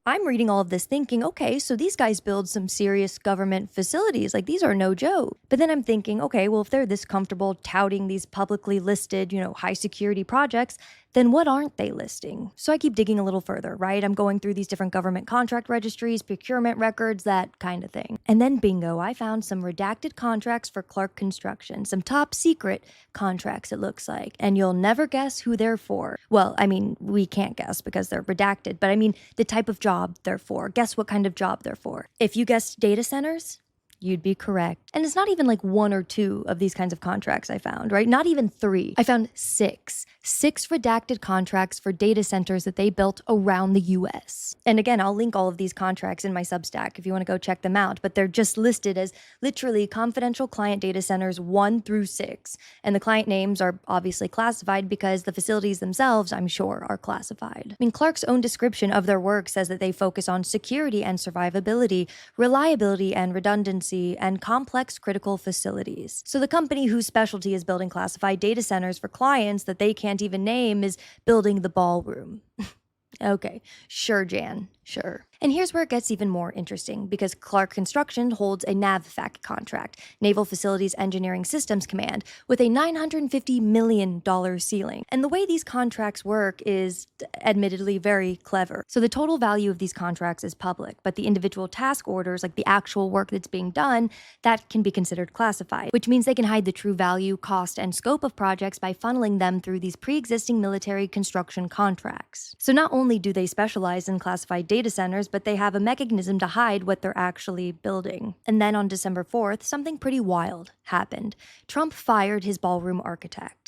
I'm reading all of this thinking, okay, so these guys build some serious government facilities. Like, these are no joke. But then I'm thinking, okay, well, if they're this comfortable touting these publicly listed, high security projects, then what aren't they listing? So I keep digging a little further, right? I'm going through these different government contract registries, procurement records, that kind of thing. And then bingo, I found some redacted contracts for Clark Construction, some top secret contracts, it looks like. And you'll never guess who they're for. Well, I mean, we can't guess because they're redacted, but I mean the type of job they're for. Guess what kind of job they're for. If you guessed data centers, you'd be correct. And it's not even like one or two of these kinds of contracts I found, right? Not even three. I found six redacted contracts for data centers that they built around the US. And again, I'll link all of these contracts in my substack if you want to go check them out, but they're just listed as literally confidential client data centers 1 through 6. And the client names are obviously classified because the facilities themselves, I'm sure, are classified. I mean, Clark's own description of their work says that they focus on security and survivability, reliability and redundancy, and complex critical facilities. So the company whose specialty is building classified data centers for clients that they can't even name is building the ballroom. Okay, sure, Jan, sure. And here's where it gets even more interesting, because Clark Construction holds a NAVFAC contract, Naval Facilities Engineering Systems Command, with a $950 million ceiling. And the way these contracts work is admittedly very clever. So the total value of these contracts is public, but the individual task orders, like the actual work that's being done, that can be considered classified, which means they can hide the true value, cost, and scope of projects by funneling them through these pre-existing military construction contracts. So not only do they specialize in classified data centers, but they have a mechanism to hide what they're actually building. And then on December 4th, something pretty wild happened. Trump fired his ballroom architect.